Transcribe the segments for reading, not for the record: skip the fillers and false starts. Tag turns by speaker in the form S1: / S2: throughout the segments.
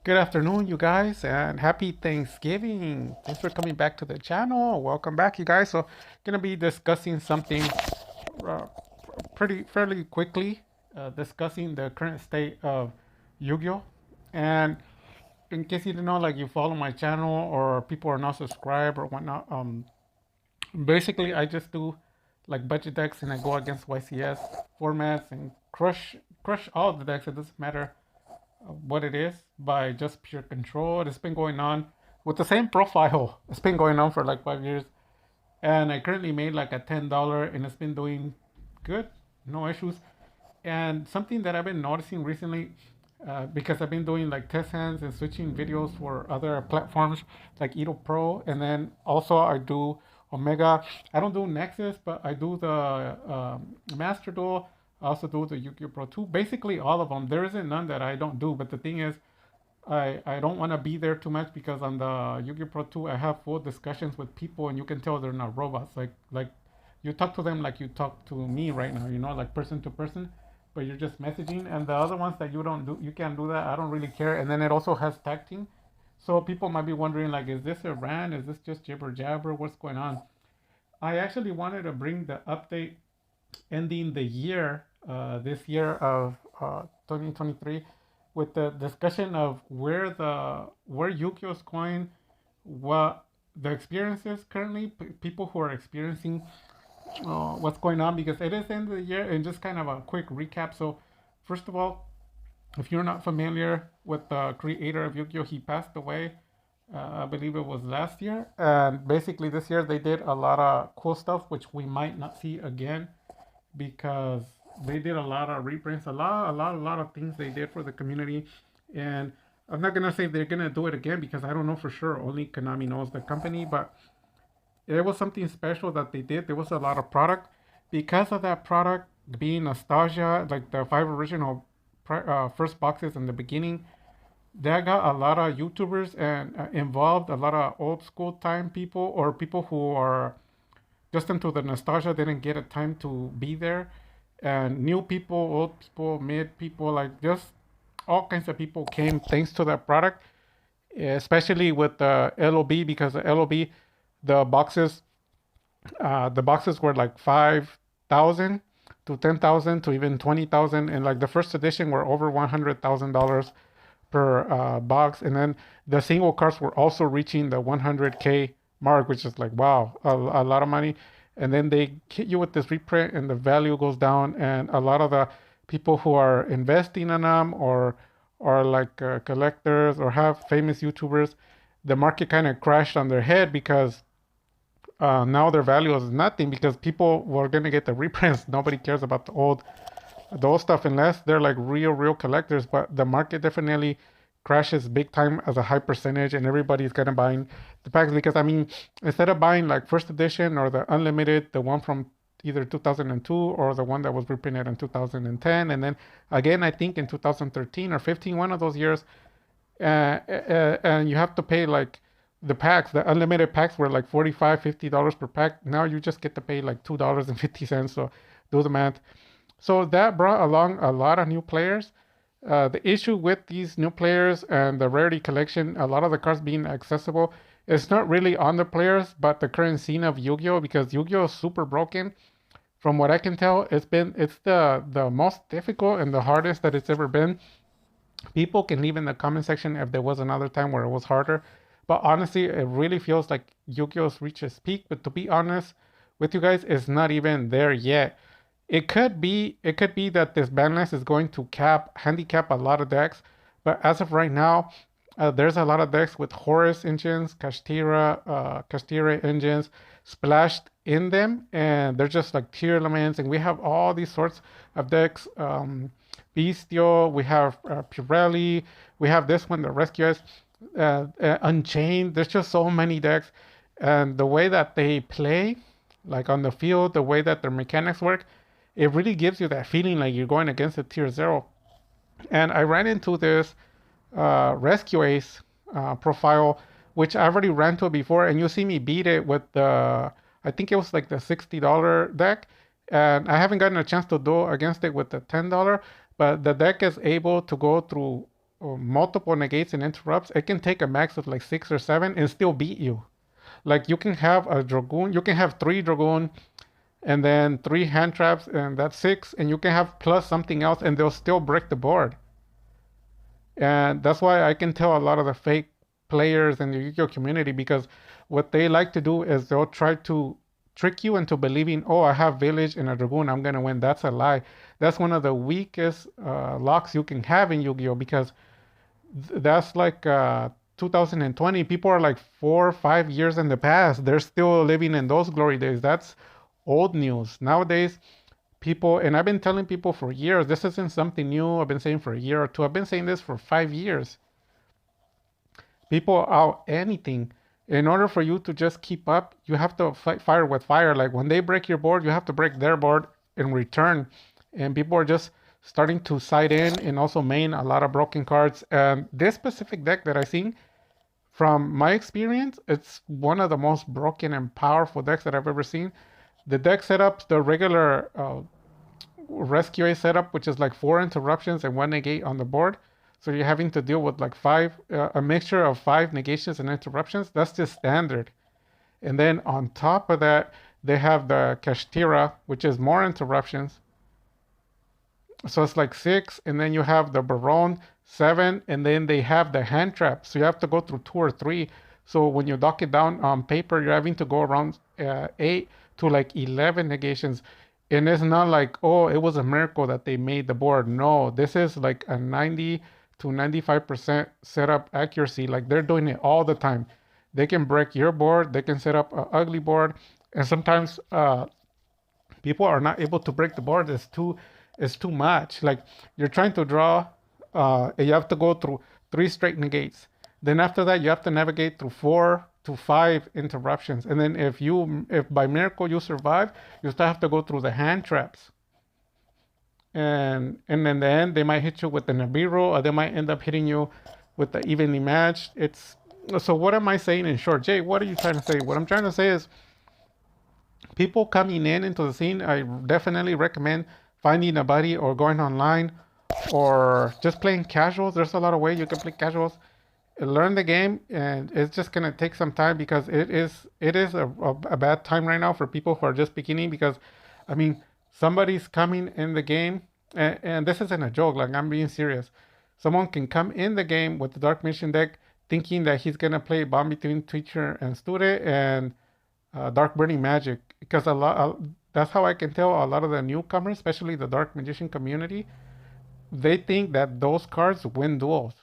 S1: Good afternoon, you guys, and happy Thanksgiving. Thanks for coming back to the channel. Welcome back, you guys. So, gonna be discussing something uh, pretty fairly quickly, discussing the current state of Yu-Gi-Oh. And in case you didn't know, like you follow my channel or people are not subscribed or whatnot, basically I just do like budget decks and I go against YCS formats and crush all the decks. It doesn't matter what it is by just pure control. It's been going on with the same profile. It's been going on for like 5 years, and I currently made like a $10, and it's been doing good, no issues. And something that I've been noticing recently, because I've been doing like test hands and switching videos for other platforms like Edo Pro, and then also I do Omega. I don't do Nexus, but I do the Master Duel. I also do the Yu-Gi-Oh Pro 2. Basically, all of them. There isn't none that I don't do. But the thing is, I don't want to be there too much because on the Yu-Gi-Oh Pro 2, I have full discussions with people, and you can tell they're not robots. Like you talk to them like you talk to me right now. Like person to person, but you're just messaging. And the other ones that you don't do, you can't do that. I don't really care. And then it also has tag team. So people might be wondering like, is this a rant? Is this just jibber jabber? What's going on? I actually wanted to bring the update ending the year, this year of 2023, with the discussion of where Yu-Gi-Oh is going, what the experiences currently, people who are experiencing what's going on, because it is the end of the year, and just kind of a quick recap. So, first of all, if you're not familiar with the creator of Yu-Gi-Oh, he passed away. I believe it was last year, and basically this year they did a lot of cool stuff which we might not see again because they did a lot of reprints, a lot of things they did for the community. And I'm not gonna say they're gonna do it again because I don't know for sure. Only Konami knows the company, but it was something special that they did. There was a lot of product because of that product being nostalgia, like the five original first boxes in the beginning. That got a lot of YouTubers and involved, a lot of old school time people or people who are just into the nostalgia didn't get a time to be there, and new people, old people, mid people, like just all kinds of people came thanks to that product, especially with the LOB, because the LOB, the boxes the boxes were like 5,000 to 10,000 to even 20,000, and like the first edition were over $100,000 per box, and then the single cards were also reaching the 100K mark, which is like wow, a lot of money. And then they hit you with this reprint, and the value goes down, and a lot of the people who are investing in them or like collectors or have famous YouTubers, the market kind of crashed on their head because now their value is nothing because people were gonna get the reprints. Nobody cares about the old stuff unless they're like real collectors. But the market definitely crashes big time as a high percentage, and everybody's kind of buying the packs because I mean, instead of buying like first edition or the unlimited, the one from either 2002 or the one that was reprinted in 2010, and then again I think in 2013 or 15, one of those years, and you have to pay like the packs. The unlimited packs were like $45-$50 per pack. Now you just get to pay like $2.50. So do the math. So that brought along a lot of new players. The issue with these new players and the rarity collection, a lot of the cards being accessible, it's not really on the players, but the current scene of Yu-Gi-Oh, because Yu-Gi-Oh is super broken. From what I can tell, it's the most difficult and the hardest that it's ever been. People can leave in the comment section if there was another time where it was harder. But honestly, it really feels like Yu-Gi-Oh's reached its peak. But to be honest with you guys, it's not even there yet. It could be that this ban list is going to handicap a lot of decks. But as of right now, there's a lot of decks with Horus engines, Kashtira engines splashed in them, and they're just like tier elements. And we have all these sorts of decks. Bestial, we have Pirelli, we have this one, the Rescuers, Unchained. There's just so many decks, and the way that they play, like on the field, the way that their mechanics work, it really gives you that feeling like you're going against a tier zero. And I ran into this Rescue Ace profile, which I already ran to before, and you see me beat it with I think it was like the $60 deck, and I haven't gotten a chance to do against it with the $10, but the deck is able to go through multiple negates and interrupts, it can take a max of like 6 or 7 and still beat you. Like you can have a Dragoon, you can have 3 Dragoon and then 3 hand traps, and that's 6, and you can have plus something else, and they'll still break the board. And that's why I can tell a lot of the fake players in the Yu-Gi-Oh community, because what they like to do is they'll try to trick you into believing, oh, I have Village and a Dragoon, I'm gonna win. That's a lie. That's one of the weakest locks you can have in Yu-Gi-Oh, because that's like 2020. People are like 4 or 5 years in the past. They're still living in those glory days. That's old news. Nowadays, people, and I've been telling people for years, this isn't something new. I've been saying for a year or two. I've been saying this for 5 years. People out anything. In order for you to just keep up, you have to fight fire with fire. Like when they break your board, you have to break their board in return. And people are just starting to side in and also main a lot of broken cards. And this specific deck that I seen, from my experience, it's one of the most broken and powerful decks that I've ever seen. The deck setups, the regular rescue A setup, which is like 4 interruptions and 1 negate on the board. So you're having to deal with like a mixture of 5 negations and interruptions. That's just standard. And then on top of that, they have the Kashtira, which is more interruptions. So it's like 6, and then you have the Baron, 7, and then they have the hand trap. So you have to go through 2 or 3. So when you dock it down on paper, you're having to go around 8 to like 11 negations. And it's not like, oh, it was a miracle that they made the board. No, this is like a 90 to 95% setup accuracy. Like they're doing it all the time. They can break your board. They can set up an ugly board. And sometimes people are not able to break the board. It's too much. Like you're trying to draw, and you have to go through 3 straight negates. Then after that, you have to navigate through 4 to 5 interruptions. And then if by miracle you survive, you still have to go through the hand traps. And in the end, they might hit you with the Nibiru, or they might end up hitting you with the evenly matched. It's so. What am I saying in short, Jay? What are you trying to say? What I'm trying to say is, people coming in into the scene, I definitely recommend finding a buddy or going online or just playing casuals. There's a lot of ways you can play casuals. Learn the game, and it's just gonna take some time, because it is a bad time right now for people who are just beginning. Because I mean, somebody's coming in the game, and this isn't a joke. Like I'm being serious. Someone can come in the game with the Dark Mission deck, thinking that he's gonna play Bond between teacher and student and Dark Burning Magic, because that's how I can tell a lot of the newcomers, especially the Dark Magician community, they think that those cards win duels.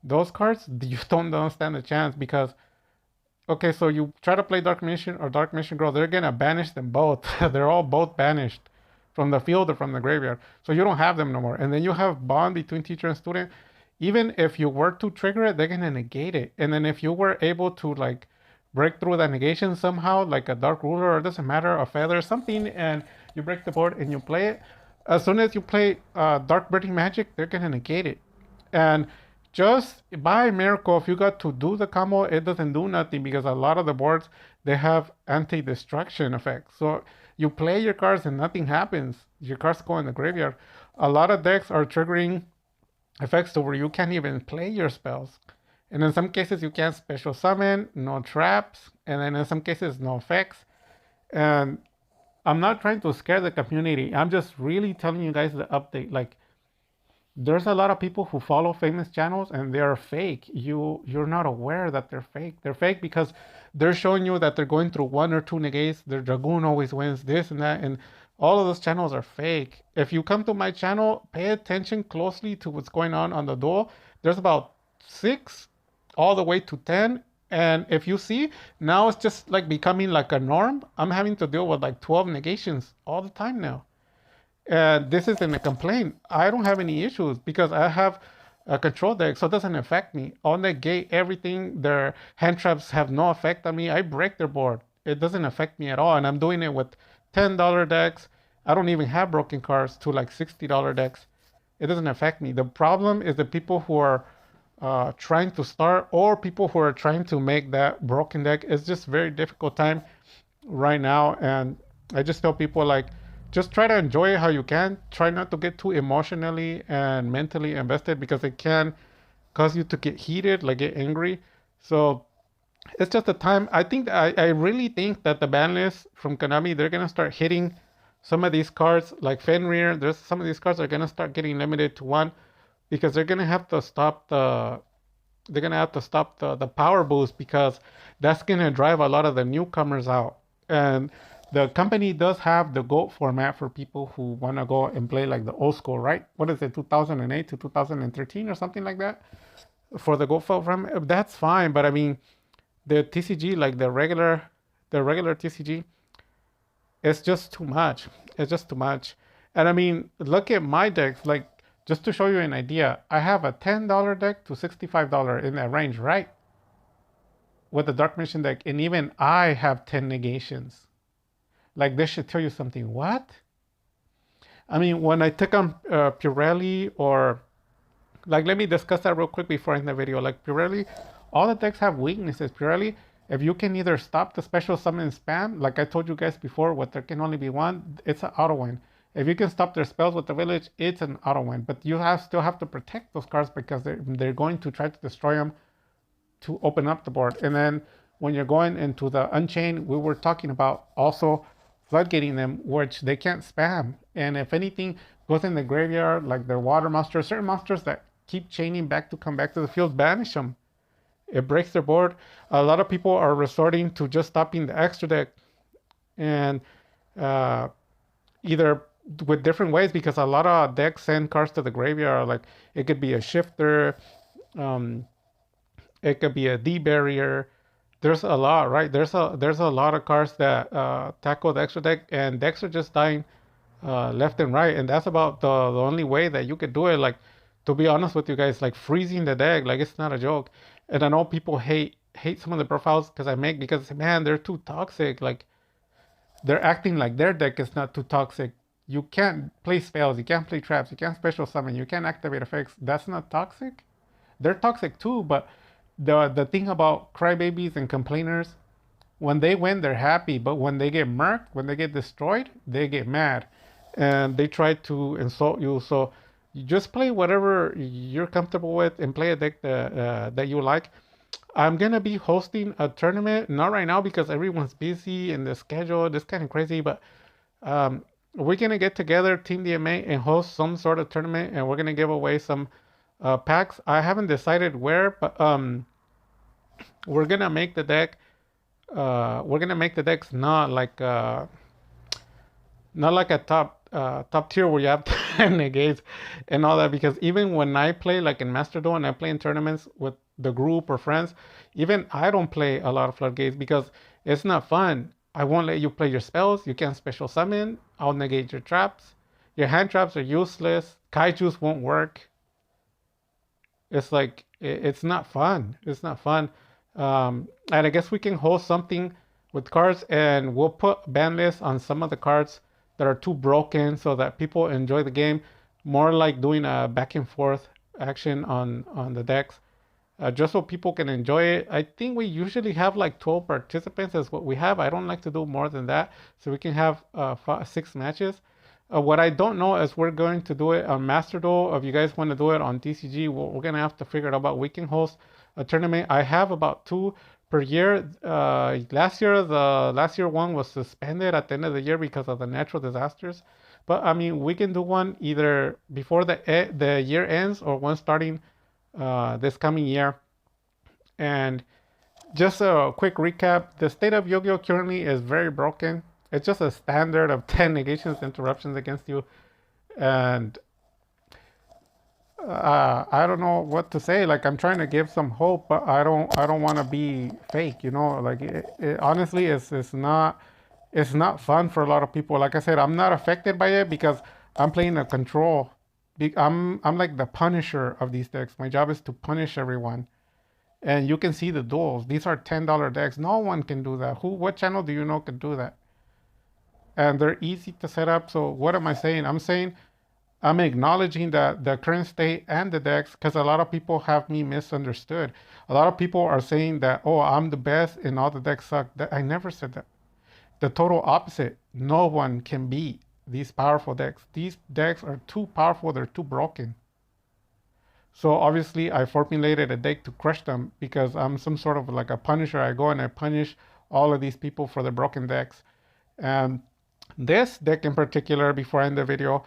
S1: Those cards, you don't stand a chance, because okay, so you try to play Dark Magician or Dark Magician Girl, they're gonna banish them both. They're all both banished from the field or from the graveyard, so you don't have them no more. And then you have bond between teacher and student. Even if you were to trigger it, they're gonna negate it. And then if you were able to like break through that negation somehow, like a dark ruler, or it doesn't matter, a feather, something, and you break the board and you play it, as soon as you play Dark Burning Magic, they're gonna negate it. And just by miracle, if you got to do the combo, it doesn't do nothing, because a lot of the boards, they have anti-destruction effects. So you play your cards and nothing happens. Your cards go in the graveyard. A lot of decks are triggering effects to where you can't even play your spells. And in some cases, you can't special summon, no traps, and then in some cases, no effects. And I'm not trying to scare the community. I'm just really telling you guys the update. Like, there's a lot of people who follow famous channels and they're fake. You're not aware that they're fake. They're fake because they're showing you that they're going through 1 or 2 negates. Their Dragoon always wins this and that, and all of those channels are fake. If you come to my channel, pay attention closely to what's going on the duel. There's about 6 all the way to 10. And if you see, now it's just like becoming like a norm. I'm having to deal with like 12 negations all the time now. And this isn't a complaint. I don't have any issues because I have a control deck, so it doesn't affect me. On the gate, everything, their hand traps have no effect on me. I break their board. It doesn't affect me at all. And I'm doing it with $10 decks. I don't even have broken cards to like $60 decks. It doesn't affect me. The problem is the people who are trying to start, or people who are trying to make that broken deck. It's just very difficult time right now. And I just tell people, like, just try to enjoy it how you can. Try not to get too emotionally and mentally invested, because it can cause you to get heated, like get angry. So it's just the time. I really think that the ban list from Konami, they're gonna start hitting some of these cards like Fenrir. There's some of these cards are gonna start getting limited to one because they're gonna have to stop the power boost because that's gonna drive a lot of the newcomers out. And the company does have the GOAT format for people who wanna go and play like the old school, right? What is it, 2008 to 2013 or something like that? For the GOAT format, that's fine. But I mean, the TCG, like the regular TCG, it's just too much. It's just too much. And I mean, look at my decks. Like, just to show you an idea, I have a $10 deck to $65 in that range, right? With the Dark Mission deck, and even I have 10 negations. Like, this should tell you something. What? I mean, when I took on Purelli or like, let me discuss that real quick before I end the video. Like Purelli, all the decks have weaknesses. Purelli, if you can either stop the special summon spam, like I told you guys before, what there can only be one, it's an auto win. If you can stop their spells with the village, it's an auto win. But you still have to protect those cards because they're going to try to destroy them to open up the board. And then when you're going into the Unchained, we were talking about also floodgating them, which they can't spam. And if anything goes in the graveyard, like their water monsters, certain monsters that keep chaining back to come back to the field, banish them. It breaks their board. A lot of people are resorting to just stopping the extra deck and uh, either with different ways because a lot of decks send cards to the graveyard. Like it could be a shifter, um, it could be a D barrier. There's a lot, right? There's a lot of cards that tackle the extra deck, and decks are just dying left and right, and that's about the only way that you could do it. Like, to be honest with you guys, like freezing the deck, like it's not a joke. And I know people hate some of the profiles because I make because man, they're too toxic. Like they're acting like their deck is not too toxic. You can't play spells, you can't play traps, you can't special summon, you can't activate effects. That's not toxic. They're toxic too, but the thing about crybabies and complainers, when they win, they're happy, but when they get murked, when they get destroyed, they get mad, and they try to insult you. So you just play whatever you're comfortable with and play a deck that you like. I'm gonna be hosting a tournament, not right now because everyone's busy and the schedule is kind of crazy, but um, we're gonna get together, Team DMA, and host some sort of tournament, and we're gonna give away some packs. I haven't decided where, but we're gonna make the deck. We're gonna make the decks not like a top tier where you have 10 negates and all that, because even when I play like in Master Duel and I play in tournaments with the group or friends, even I don't play a lot of floodgates because it's not fun. I won't let you play your spells. You can't special summon. I'll negate your traps. Your hand traps are useless. Kaijus won't work. It's like it's not fun. It's not fun. And I guess we can host something with cards, and we'll put ban lists on some of the cards that are too broken, so that people enjoy the game. More like doing a back and forth action on the decks, just so people can enjoy it. I think we usually have like 12 participants is what we have. I don't like to do more than that, so we can have 6 matches. What I don't know is we're going to do it on Master Duel. If you guys want to do it on TCG, we're gonna have to figure it out. We can host a tournament. I have about 2 per year. The last year one was suspended at the end of the year because of the natural disasters. But I mean, we can do one either before the year ends or one starting this coming year. And just a quick recap: the state of Yu-Gi-Oh currently is very broken. It's just a standard of 10 negations, interruptions against you, and I don't know what to say. Like I'm trying to give some hope, but I don't want to be fake. Like honestly, it's not fun for a lot of people. Like I said, I'm not affected by it because I'm playing a control. I'm like the punisher of these decks. My job is to punish everyone. And you can see the duels. These are $10 decks. No one can do that. What channel do you know can do that? And they're easy to set up. So what am I saying? I'm saying I'm acknowledging that the current state and the decks, because a lot of people have me misunderstood. A lot of people are saying that, oh, I'm the best and all the decks suck. I never said that. The total opposite. No one can beat these powerful decks. These decks are too powerful. They're too broken. So obviously I formulated a deck to crush them because I'm some sort of like a punisher. I go and I punish all of these people for the broken decks. And this deck in particular, before I end the video,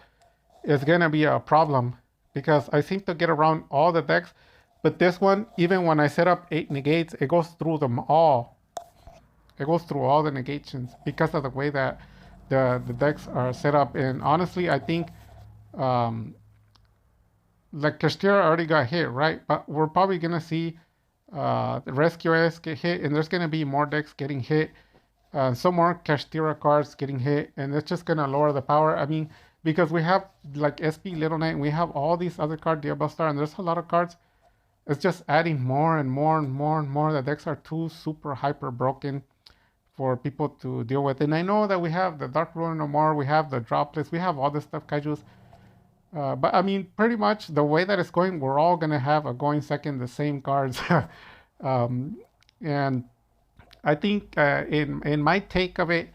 S1: is gonna be a problem because I seem to get around all the decks, but this one, even when I set up 8 negates, it goes through them all. It goes through all the negations because of the way that the decks are set up. And honestly, I think um, like Kastira already got hit, right? But we're probably gonna see the Rescue S get hit, and there's gonna be more decks getting hit, some more Kashtira cards getting hit, and it's just gonna lower the power. I mean, because we have like SP Little Knight, and we have all these other cards, Diablo Star, and there's a lot of cards. It's just adding more and more and more and more. The decks are too super hyper broken for people to deal with. And I know that we have the Dark Ruler no more, we have the droplets, we have all this stuff, Kaijus. But I mean, pretty much the way that it's going, we're all gonna have a going second the same cards. um, and I think in my take of it,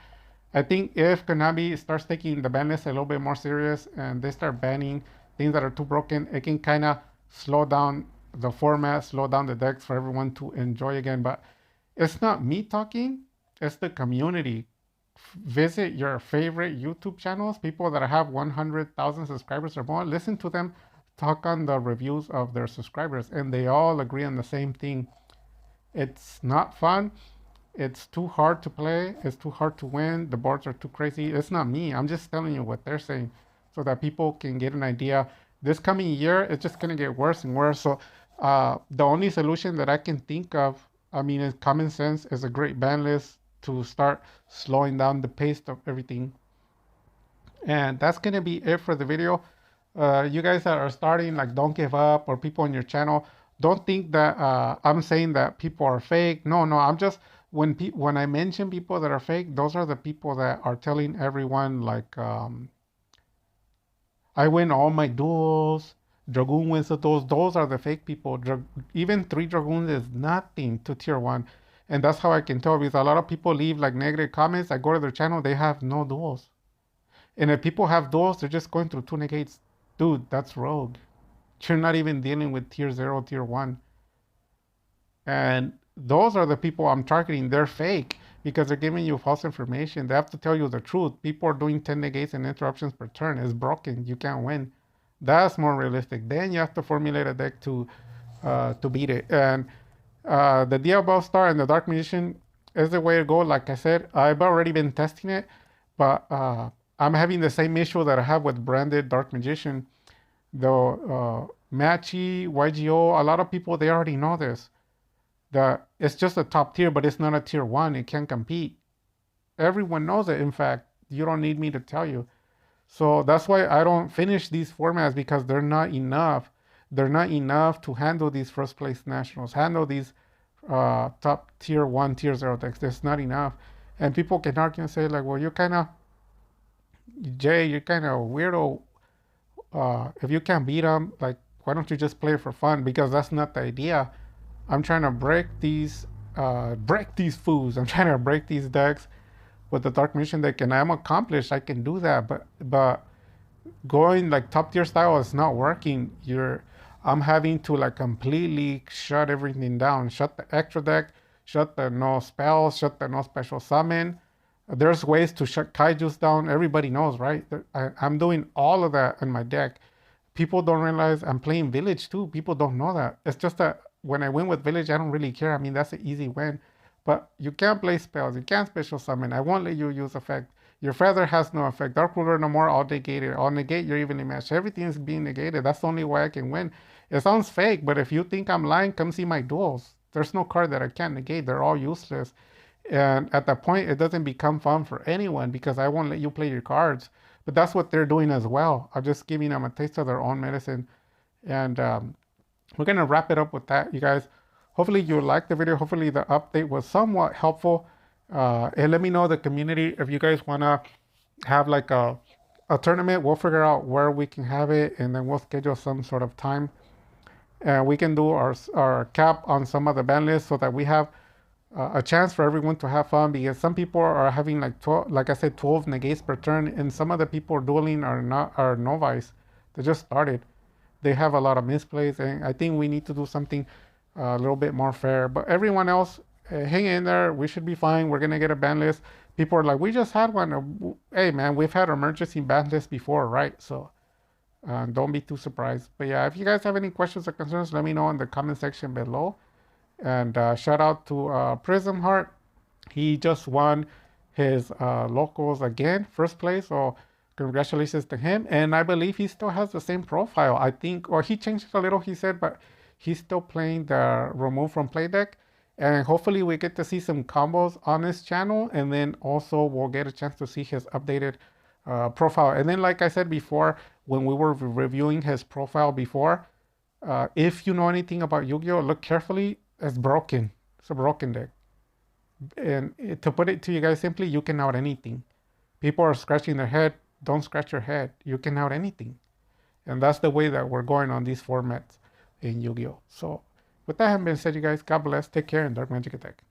S1: I think if Konami starts taking the ban list a little bit more serious and they start banning things that are too broken, it can kind of slow down the format, slow down the decks for everyone to enjoy again. But it's not me talking, it's the community. Visit your favorite YouTube channels, people that have 100,000 subscribers or more, listen to them talk on the reviews of their subscribers, and they all agree on the same thing. It's not fun. It's too hard to play. It's too hard to win. The boards are too crazy. It's not me. I'm just telling you what they're saying so that people can get an idea. This coming year, it's just going to get worse and worse. So the only solution that I can think of, I mean, is common sense, is a great ban list to start slowing down the pace of everything. And that's going to be it for the video. You guys that are starting, like, don't give up, or people on your channel, don't think that I'm saying that people are fake. No, no, I'm just, when I mention people that are fake, those are the people that are telling everyone, like, I win all my duels, Dragoon wins the duels. Those are the fake people. Even 3 Dragoons is nothing to tier 1. And that's how I can tell, because a lot of people leave like negative comments. I go to their channel, they have no duels. And if people have duels, they're just going through 2 negates. Dude, that's rogue. You're not even dealing with tier 0, tier 1. And those are the people I'm targeting. They're fake because they're giving you false information. They have to tell you the truth. People are doing 10 negates and interruptions per turn. It's broken. You can't win. That's more realistic. Then you have to formulate a deck to beat it. And the Diablo Star and the Dark Magician is the way to go. Like I said, I've already been testing it, but I'm having the same issue that I have with branded Dark Magician. The Matchy, YGO, a lot of people, they already know this. That it's just a top tier, but it's not a tier 1. It can't compete. Everyone knows it. In fact, you don't need me to tell you. So that's why I don't finish these formats, because they're not enough. They're not enough to handle these first place nationals, handle these top tier 1, tier 0 decks. That's not enough. And people can argue and say, like, well, you're kind of, Jay, you're kind of weirdo. If you can't beat them, like, why don't you just play for fun? Because that's not the idea. I'm trying to break these fools. I'm trying to break these decks with the Dark Mission deck, and I'm accomplished. I can do that, but going like top tier style is not working. I'm having to like completely shut everything down. Shut the extra deck, shut the no spells, shut the no special summon. There's ways to shut kaijus down. Everybody knows, right? I'm doing all of that in my deck. People don't realize I'm playing Village too. People don't know that. It's just that when I win with Village, I don't really care. I mean, that's an easy win. But you can't play spells. You can't special summon. I won't let you use effect. Your Feather has no effect. Dark Ruler no more. I'll negate it. I'll negate your evenly matched. Everything is being negated. That's the only way I can win. It sounds fake, but if you think I'm lying, come see my duels. There's no card that I can't negate. They're all useless. And at that point, it doesn't become fun for anyone because I won't let you play your cards. But that's what they're doing as well. I'm just giving them a taste of their own medicine. And we're going to wrap it up with that, you guys. Hopefully you liked the video. Hopefully the update was somewhat helpful. And let me know, the community, if you guys want to have like a tournament. We'll figure out where we can have it, and then we'll schedule some sort of time. And we can do our cap on some of the ban lists so that we have a chance for everyone to have fun, because some people are having like 12, like I said, 12 negates per turn, and some of the people dueling are novice. They just started. they have a lot of misplays, and I think we need to do something a little bit more fair. But everyone else, hang in there. We should be fine. We're gonna get a ban list. People are like, we just had one. Hey man, we've had emergency ban lists before, right? So don't be too surprised. But yeah, if you guys have any questions or concerns, let me know in the comment section below. And shout out to Prism Heart. He just won his locals again, first place. So congratulations to him. And I believe he still has the same profile. I think, or he changed it a little, he said, but he's still playing the remove from play deck. And hopefully we get to see some combos on his channel. And then also we'll get a chance to see his updated profile. And then, like I said before, when we were reviewing his profile before, if you know anything about Yu-Gi-Oh, look carefully. It's broken. It's a broken deck. And to put it to you guys simply, you can out anything. People are scratching their head. Don't scratch your head. You can out anything. And that's the way that we're going on these formats in Yu-Gi-Oh. So with that having been said, you guys, God bless. Take care and Dark Magic Attack.